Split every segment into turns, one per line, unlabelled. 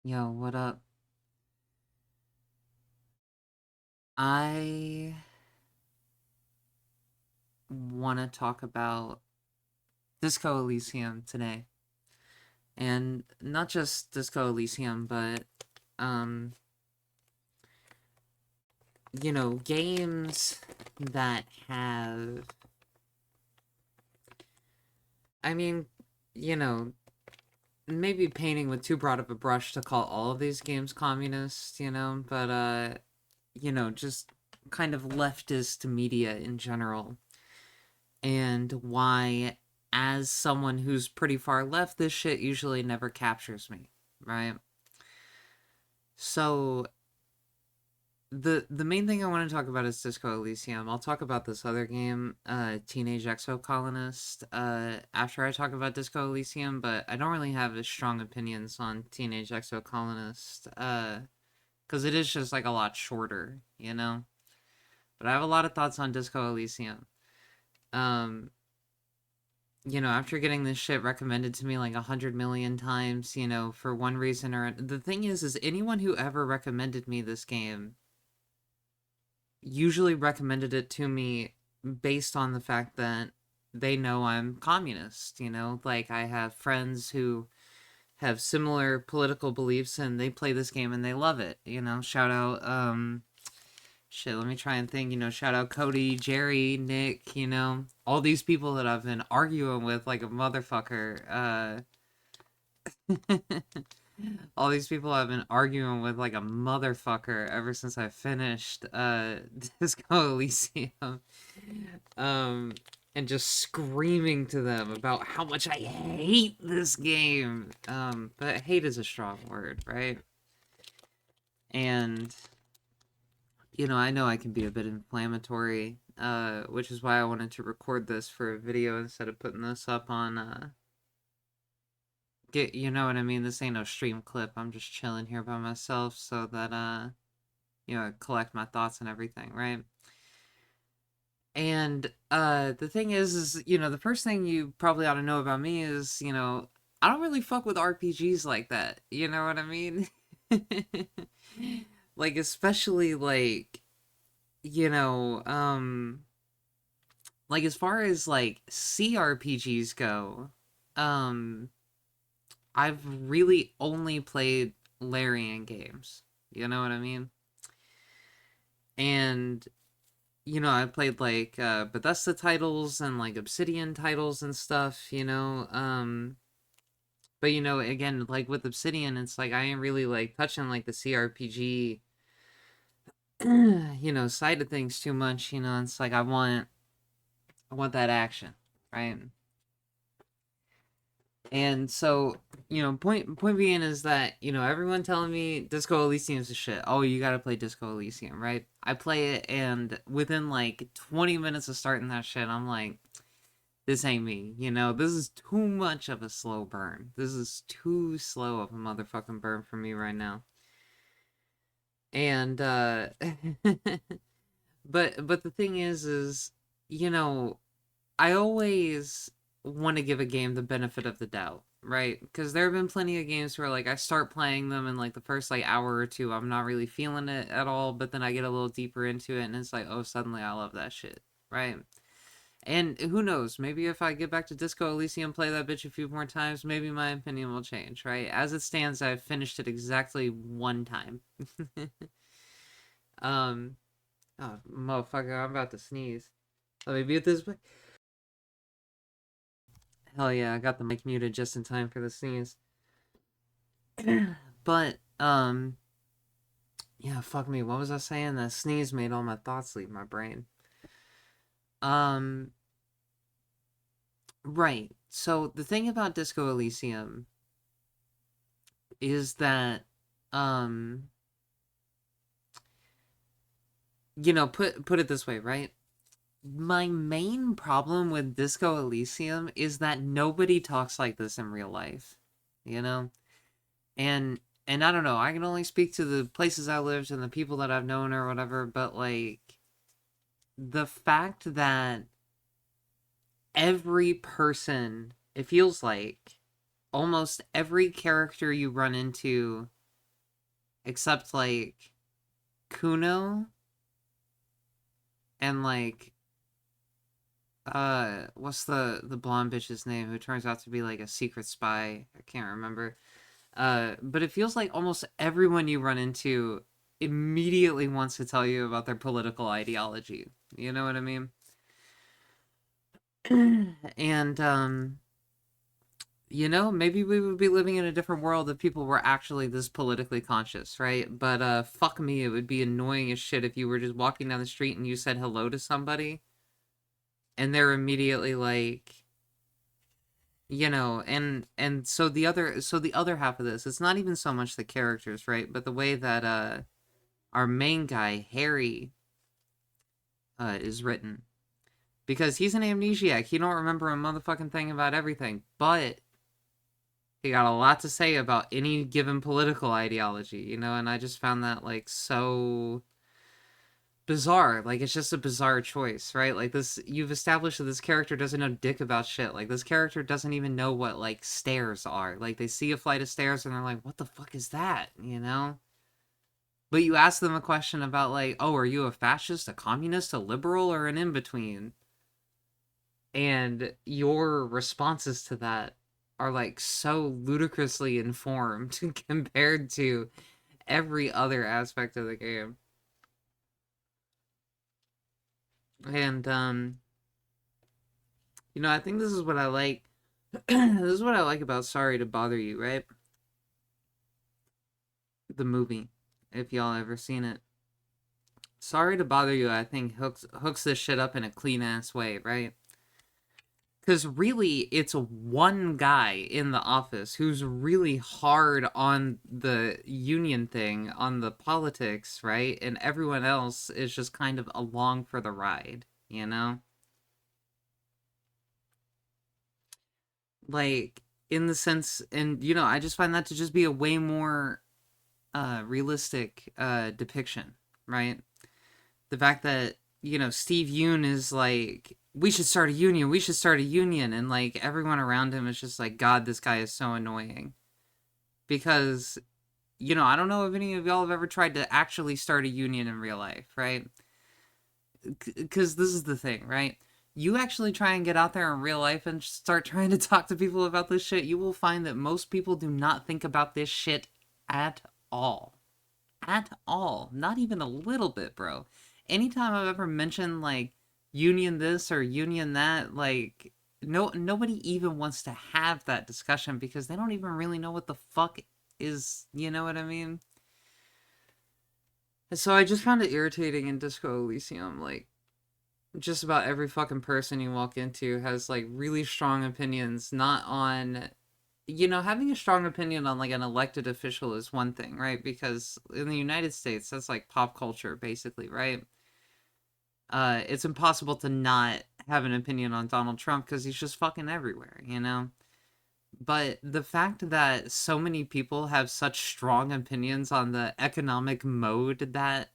Yo, what up? I want to talk about Disco Elysium today. And not just Disco Elysium, but, um, games that have. I mean, you know, maybe painting with too broad of a brush to call all of these games communist, but, just kind of leftist media in general. And why, as someone who's pretty far left, this shit usually never captures me, right? So the main thing I want to talk about is Disco Elysium. I'll talk about this other game, Teenage Exocolonist, after I talk about Disco Elysium, but I don't really have strong opinions on Teenage Exocolonist, because it is just like a lot shorter, you know? But I have a lot of thoughts on Disco Elysium. Um, after getting this shit recommended to me like 100 million times, for one reason or the thing is anyone who ever recommended me this game usually recommended it to me based on the fact that they know I'm communist, like I have friends who have similar political beliefs and they play this game and they love it, shout out shit, let me try and think, shout out Cody, Jerry, Nick, all these people that I've been arguing with like a motherfucker. All these people I've been arguing with like a motherfucker ever since I finished Disco Elysium. Um and just screaming to them about how much I hate this game. But hate is a strong word, right? And I know I can be a bit inflammatory, which is why I wanted to record this for a video instead of putting this up on, you know what I mean? This ain't no stream clip. I'm just chilling here by myself so that, I collect my thoughts and everything, right? And, the thing is, the first thing you probably ought to know about me is, I don't really fuck with RPGs like that. You know what I mean? Like, especially, like, you know, um, like as far as like CRPGs go, um I've really only played Larian games. You know what I mean? And I played like Bethesda titles and like Obsidian titles and stuff, but again, like with Obsidian, it's like I ain't really like touching like the CRPG side of things too much, it's like I want that action, right? And so, point being is that, everyone telling me Disco Elysium's a shit. Oh, you gotta play Disco Elysium, right? I play it and within like 20 minutes of starting that shit, I'm like, this ain't me. This is too much of a slow burn. This is too slow of a motherfucking burn for me right now. And but the thing is, you know, I always want to give a game the benefit of the doubt, right? Because there have been plenty of games where like I start playing them and like the first like hour or two I'm not really feeling it at all, but then I get a little deeper into it and it's like, oh, suddenly I love that shit, right? And who knows, maybe if I get back to Disco Elysium, play that bitch a few more times, maybe my opinion will change, right? As it stands, I've finished it exactly one time. um, oh, motherfucker, I'm about to sneeze. Let me mute this. Hell yeah, I got the mic muted just in time for the sneeze. But, yeah, fuck me. What was I saying? That sneeze made all my thoughts leave my brain. Um, right. So the thing about Disco Elysium is that, um, put it this way, right? My main problem with Disco Elysium is that nobody talks like this in real life, you know? And I don't know, I can only speak to the places I lived and the people that I've known or whatever, but like the fact that every person, it feels like almost every character you run into except like Kuno and like what's the blonde bitch's name who turns out to be like a secret spy? I can't remember. But it feels like almost everyone you run into immediately wants to tell you about their political ideology. You know what I mean? And maybe we would be living in a different world if people were actually this politically conscious, right? But fuck me, it would be annoying as shit if you were just walking down the street and you said hello to somebody and they're immediately like, and so the other half of this, it's not even so much the characters, right? But the way that our main guy, Harry, is written. Because he's an amnesiac. He don't remember a motherfucking thing about everything. But he got a lot to say about any given political ideology, and I just found that like so bizarre. Like it's just a bizarre choice, right? Like this, you've established that this character doesn't know dick about shit. Like this character doesn't even know what like stairs are. Like they see a flight of stairs and they're like, what the fuck is that? But you ask them a question about like, oh, are you a fascist, a communist, a liberal, or an in-between? And your responses to that are like so ludicrously informed compared to every other aspect of the game. And I think this is what I like. This is what I like about Sorry to Bother You, right? The movie, if y'all ever seen it. Sorry to Bother You, I think hooks this shit up in a clean ass way, right? Because really, it's one guy in the office who's really hard on the union thing, on the politics, right? And everyone else is just kind of along for the ride, you know? Like, in the sense, and, I just find that to just be a way more realistic depiction, right? The fact that, Steve Yoon is like, we should start a union, we should start a union, and like everyone around him is just like, God, this guy is so annoying. Because, I don't know if any of y'all have ever tried to actually start a union in real life, right? Because this is the thing, right? You actually try and get out there in real life and start trying to talk to people about this shit, you will find that most people do not think about this shit at all. At all. Not even a little bit, bro. Anytime I've ever mentioned like union this or union that, like nobody even wants to have that discussion because they don't even really know what the fuck is, you know what I mean? So I just found it irritating in Disco Elysium, like just about every fucking person you walk into has like really strong opinions, not on having a strong opinion on like an elected official is one thing, right? Because in the United States, that's like pop culture, basically, right? It's impossible to not have an opinion on Donald Trump because he's just fucking everywhere. But the fact that so many people have such strong opinions on the economic mode that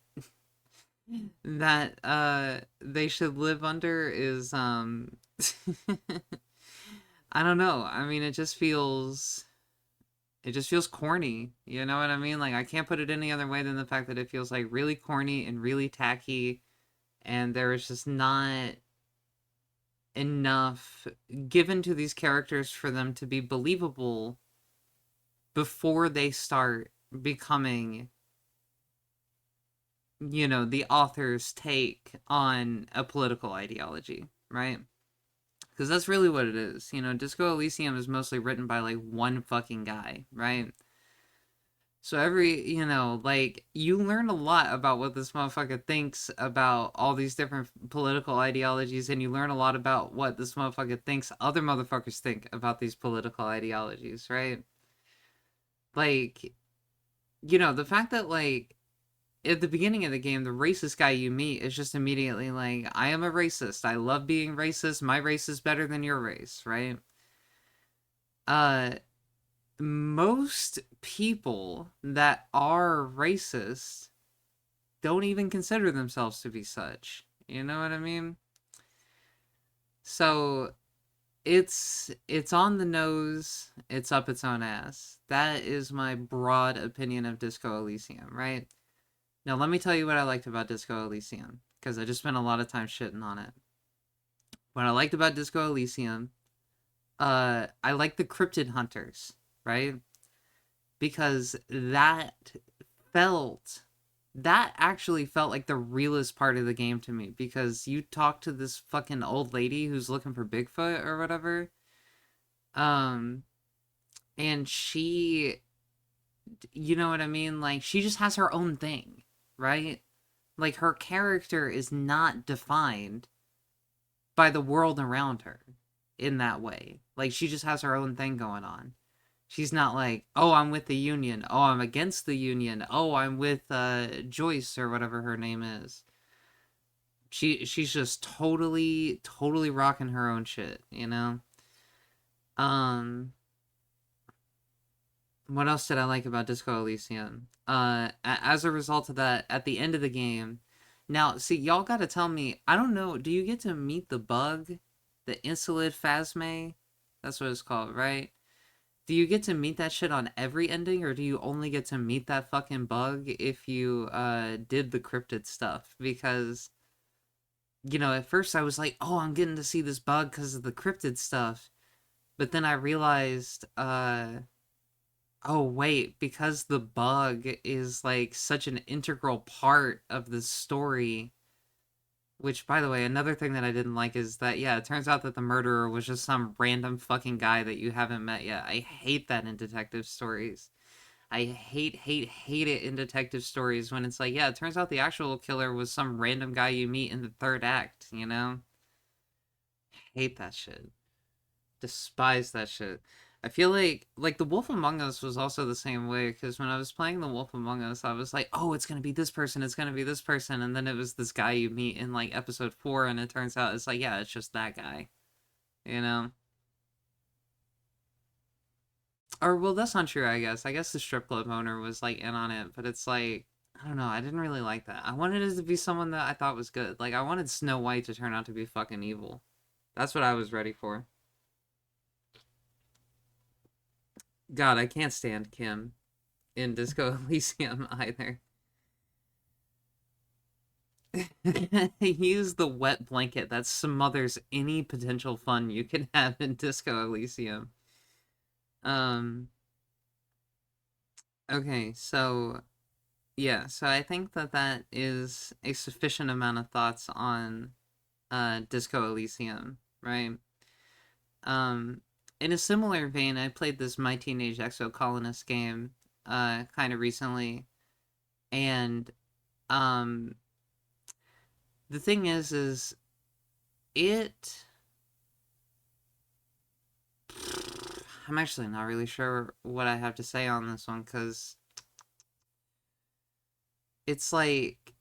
they should live under is I don't know. I mean, it just feels corny. You know what I mean? Like I can't put it any other way than the fact that it feels like really corny and really tacky, and there is just not enough given to these characters for them to be believable before they start becoming, the author's take on a political ideology, right? Because that's really what it is. Disco Elysium is mostly written by like one fucking guy, right? So like, you learn a lot about what this motherfucker thinks about all these different political ideologies, and you learn a lot about what this motherfucker thinks other motherfuckers think about these political ideologies, right? Like, the fact that, like, at the beginning of the game, the racist guy you meet is just immediately like, I am a racist. I love being racist. My race is better than your race, right? Uh, most people that are racist don't even consider themselves to be such. You know what I mean? So It's on the nose, it's up its own ass. That is my broad opinion of Disco Elysium, right? Now let me tell you what I liked about Disco Elysium, because I just spent a lot of time shitting on it. What I liked about Disco Elysium, I like the cryptid hunters, right? Because felt that actually felt like the realest part of the game to me, because you talk to this fucking old lady who's looking for Bigfoot or whatever, um and she, you know what I mean, like she just has her own thing, right? Like her character is not defined by the world around her in that way. Like she just has her own thing going on. She's not like, oh, I'm with the Union. Oh, I'm against the Union. Oh, I'm with Joyce or whatever her name is. She's just totally rocking her own shit, you know? Um what else did I like about Disco Elysium? As a result of that, at the end of the game, now see, y'all got to tell me. I don't know. Do you get to meet the bug, the Insolid Phasme? That's what it's called, right? Do you get to meet that shit on every ending, or do you only get to meet that fucking bug if you did the cryptid stuff? Because at first I was like, oh, I'm getting to see this bug because of the cryptid stuff, but then I realized, oh wait, because the bug is like such an integral part of the story. Which, by the way, another thing that I didn't like is that, yeah, it turns out that the murderer was just some random fucking guy that you haven't met yet. I hate that in detective stories. I hate it in detective stories when it's like, yeah, it turns out the actual killer was some random guy you meet in the third act, you know? Hate that shit. Despise that shit. I feel like The Wolf Among Us was also the same way, because when I was playing The Wolf Among Us, I was like, oh, it's gonna be this person, it's gonna be this person, and then it was this guy you meet in like episode 4, and it turns out it's like, yeah, it's just that guy, you know? Or well, that's not true. I guess the strip club owner was like in on it, but it's like, I don't know, I didn't really like that. I wanted it to be someone that I thought was good. Like I wanted Snow White to turn out to be fucking evil. That's what I was ready for. God, I can't stand Kim in Disco Elysium either. He is the wet blanket that smothers any potential fun you can have in Disco Elysium. Um, okay, so yeah, so I think that that is a sufficient amount of thoughts on Disco Elysium, right? Um, in a similar vein, I played this My Teenage Exocolonist game kind of recently, and um, the thing is it I'm actually not really sure what I have to say on this one, because it's like,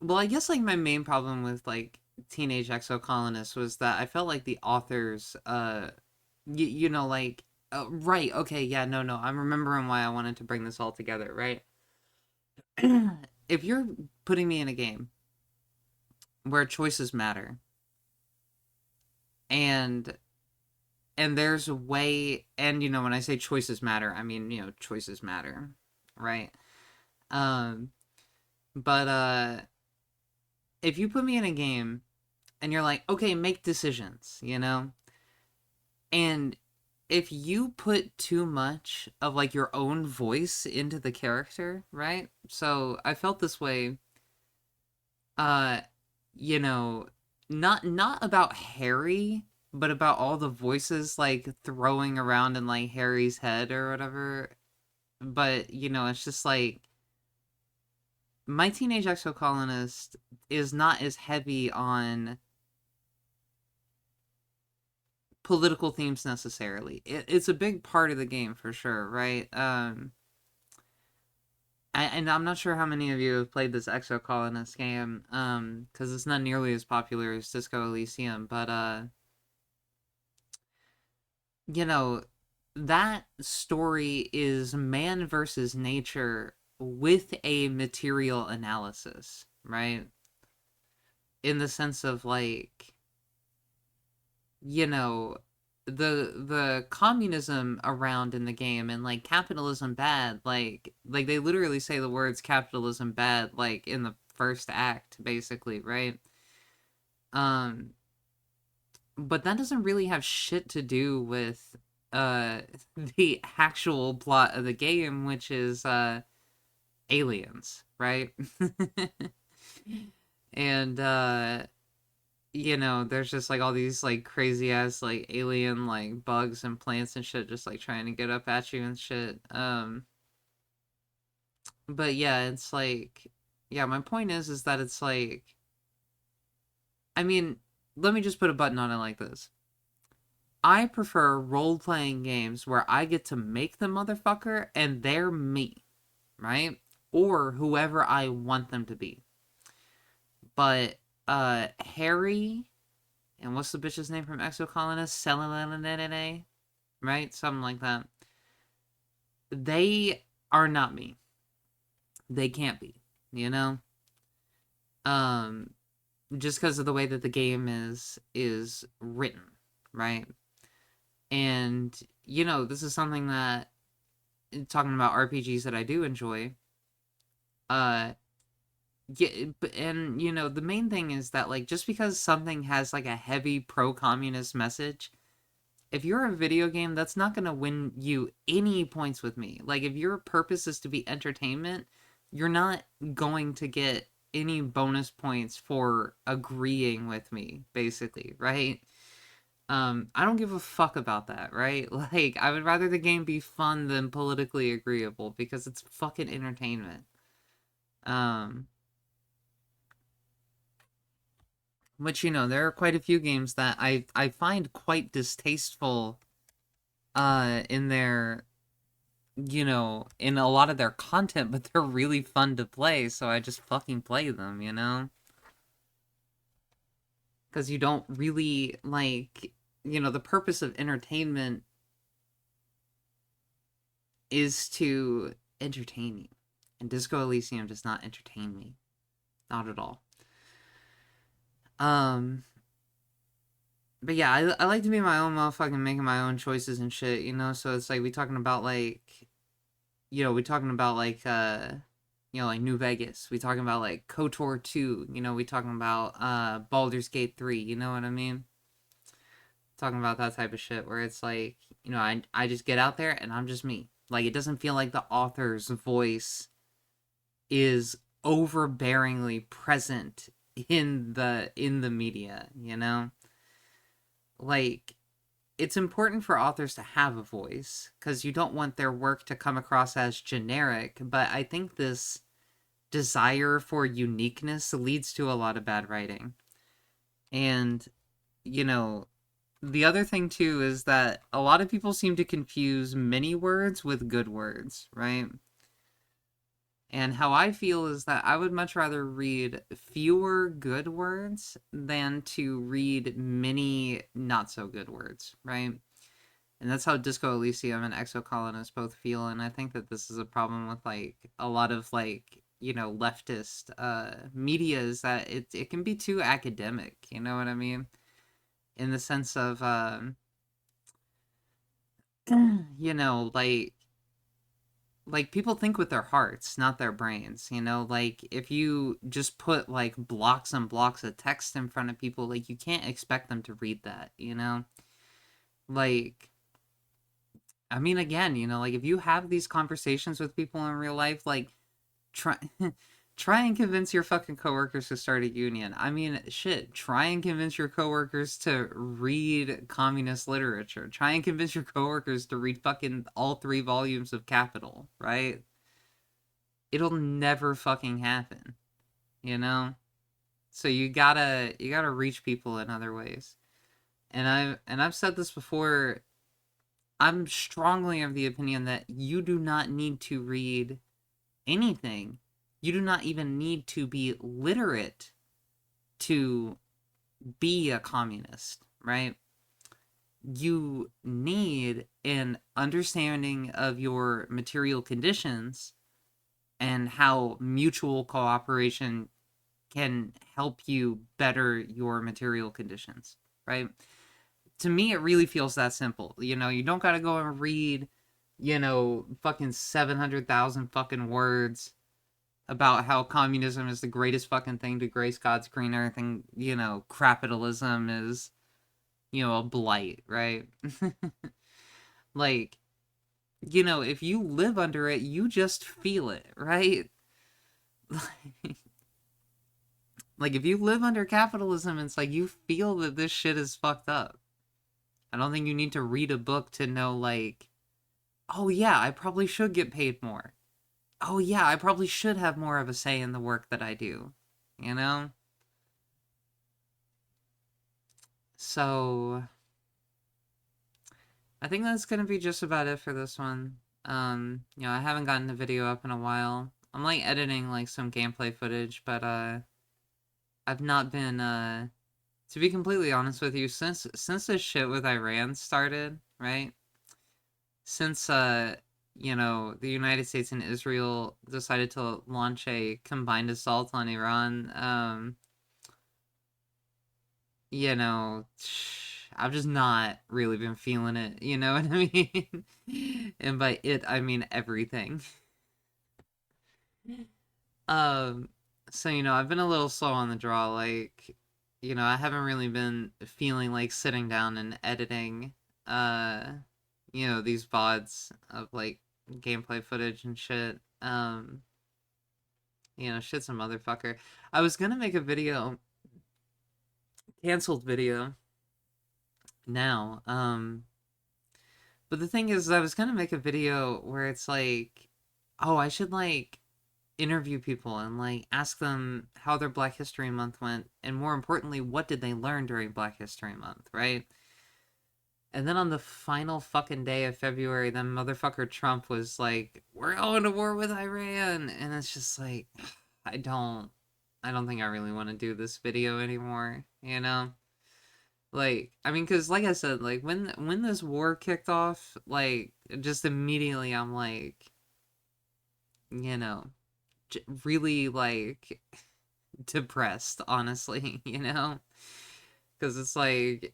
well, I guess like my main problem with like Teenage Exocolonist was that I felt like the authors, like, right, okay, yeah, no, I'm remembering why I wanted to bring this all together, right? If you're putting me in a game where choices matter, and there's a way, and when I say choices matter, I mean, choices matter, right? Um, but if you put me in a game and you're like, okay, make decisions, and if you put too much of like your own voice into the character, right? So I felt this way, uh, you know, not about Harry, but about all the voices like throwing around in like Harry's head or whatever. But it's just like My Teenage Exocolonist is not as heavy on political themes necessarily. It's a big part of the game for sure, right? And I'm not sure how many of you have played this Exocolonist game, because it's not nearly as popular as Disco Elysium, but you know, that story is man versus nature with a material analysis, right? In the sense of like, you know, the communism around in the game and like capitalism bad, like they literally say the words capitalism bad like in the first act basically, right? Um but that doesn't really have shit to do with uh the actual plot of the game, which is aliens, right? And there's just like all these like crazy ass like alien like bugs and plants and shit just like trying to get up at you and shit. But yeah, it's like yeah, my point is that it's like I mean, let me just put a button on it like this. I prefer role playing games where I get to make the motherfucker and they're me, right? Or whoever I want them to be. But Harry and what's the bitch's name from Exocolonist? Selene, right? Something like that. They are not me. They can't be, you know? Um just because of the way that the game is written, right? And this is something that talking about RPGs that I do enjoy. Uh yeah, and the main thing is that like just because something has like a heavy pro-communist message, if you're a video game, that's not going to win you any points with me. Like if your purpose is to be entertainment, you're not going to get any bonus points for agreeing with me, basically, right? I don't give a fuck about that, right? Like I would rather the game be fun than politically agreeable because it's fucking entertainment. Um which there are quite a few games that I find quite distasteful in their in a lot of their content, but they're really fun to play, so I just fucking play them. Because you don't really like, the purpose of entertainment is to entertain you. And Disco Elysium does not entertain me. Not at all. Um, but yeah, I like to be my own motherfucking making my own choices and shit. So it's like we talking about like we talking about like like New Vegas. We talking about like KOTOR 2, we talking about Baldur's Gate 3, you know what I mean? Talking about that type of shit where it's like, I just get out there and I'm just me. Like it doesn't feel like the author's voice is overbearingly present in the media. Like it's important for authors to have a voice because you don't want their work to come across as generic, but I think this desire for uniqueness leads to a lot of bad writing. And, you know, the other thing too is that a lot of people seem to confuse many words with good words, right? And how I feel is that I would much rather read fewer good words than to read many not so good words, right? And that's how Disco Elysium and Exocolonist both feel. And I think that this is a problem with like a lot of like leftist media is that it can be too academic. You know what I mean? In the sense of like people think with their hearts, not their brains. Like if you just put like blocks and blocks of text in front of people, like you can't expect them to read that. Like I mean, again, like if you have these conversations with people in real life, like try try and convince your fucking coworkers to start a union. I mean, shit, try and convince your coworkers to read communist literature. Try and convince your coworkers to read fucking all 3 volumes of Capital, right? It'll never fucking happen, you know? So you gotta reach people in other ways. And I've said this before, I'm strongly of the opinion that you do not need to read anything. You do not even need to be literate to be a communist, right? You need an understanding of your material conditions and how mutual cooperation can help you better your material conditions, right? to me, it really feels that simple. You know, you don't gotta go and read, fucking 700,000 fucking words about how communism is the greatest fucking thing to grace God's green earth, and, capitalism is, a blight, right? Like, if you live under it, you just feel it, right? Like, if you live under capitalism, it's like you feel that this shit is fucked up. I don't think you need to read a book to know, like, oh yeah, I probably should get paid more. Oh yeah, I probably should have more of a say in the work that I do. You know? So, I think that's gonna be just about it for this one. I haven't gotten the video up in a while. I'm like editing like some gameplay footage, but I've not been to be completely honest with you, since this shit with Iran started, right? Since the United States and Israel decided to launch a combined assault on Iran, you know, I've just not really been feeling it, you know what I mean? And by it, I mean everything. Um, so, I've been a little slow on the draw, like, I haven't really been feeling like sitting down and editing, uh, these VODs of, like, gameplay footage and shit. Shit's a motherfucker. I was gonna make a video, canceled video, now, but the thing is, I was gonna make a video where it's like, oh, I should, like, interview people and, like, ask them how their Black History Month went, and more importantly, what did they learn during Black History Month, right? And then on the final fucking day of February, then motherfucker Trump was like, we're going to war with Iran, and it's just like, I don't think I really want to do this video anymore, you know? Like, I mean, because like I said, like, when this war kicked off, like, just immediately I'm like, you know, really, like, depressed, honestly, you know? Because it's like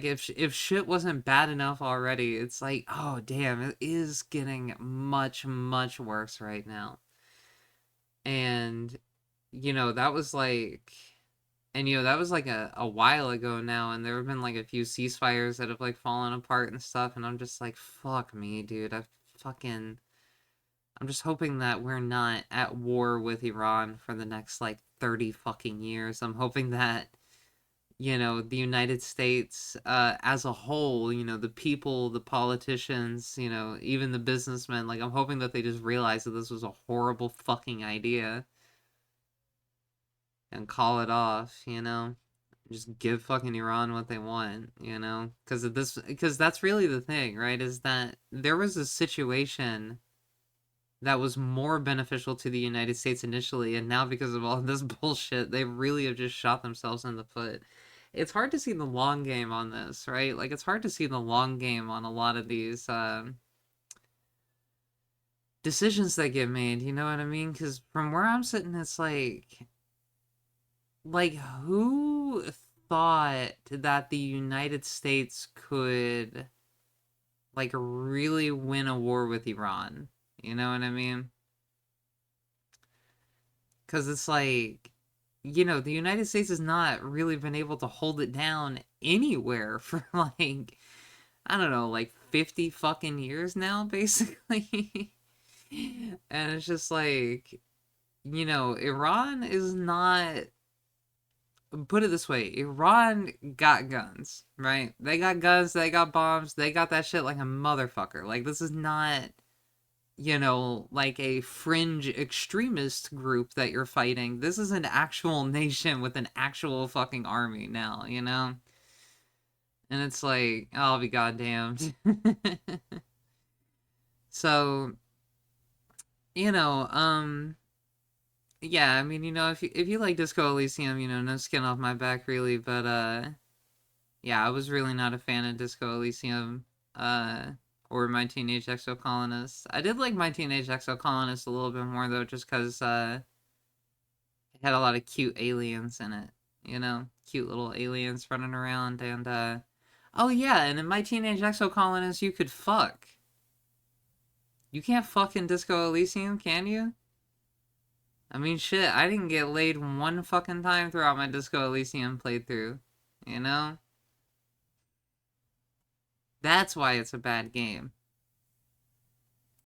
if shit wasn't bad enough already, it's like, oh damn, it is getting much, much worse right now. And, that was like, that was like a while ago now, and there have been like a few ceasefires that have like fallen apart and stuff, and I'm just like, fuck me, dude. Fucking, I'm just hoping that we're not at war with Iran for the next like 30 fucking years. I'm hoping that, the United States as a whole, the people, the politicians, even the businessmen, like, I'm hoping that they just realize that this was a horrible fucking idea and call it off, Just give fucking Iran what they want, because that's really the thing, right? Is that there was a situation that was more beneficial to the United States initially, and now because of all this bullshit, they really have just shot themselves in the foot. It's hard to see the long game on this, right? Like, it's hard to see the long game on a lot of these decisions that get made, you know what I mean? Because from where I'm sitting, it's like, who thought that the United States could, like, really win a war with Iran? You know what I mean? Because it's like, the United States has not really been able to hold it down anywhere for like, I don't know, like 50 fucking years now, basically. And it's just like, Iran is not, put it this way, Iran got guns, right? They got guns, they got bombs, they got that shit like a motherfucker. Like, this is not, like a fringe extremist group that you're fighting. This is an actual nation with an actual fucking army now, And it's like, I'll be goddamned. So, you know, um, yeah, I mean, if you like Disco Elysium, no skin off my back really, but yeah, I was really not a fan of Disco Elysium, uh, or My Teenage Exocolonist. I did like My Teenage Exocolonist a little bit more though, just because it had a lot of cute aliens in it, cute little aliens running around, and Oh yeah, and in my Teenage Exocolonist, you could fuck. You can't fuck in Disco Elysium, can you? I mean, shit, I didn't get laid one fucking time throughout my Disco Elysium playthrough. You know? That's why it's a bad game.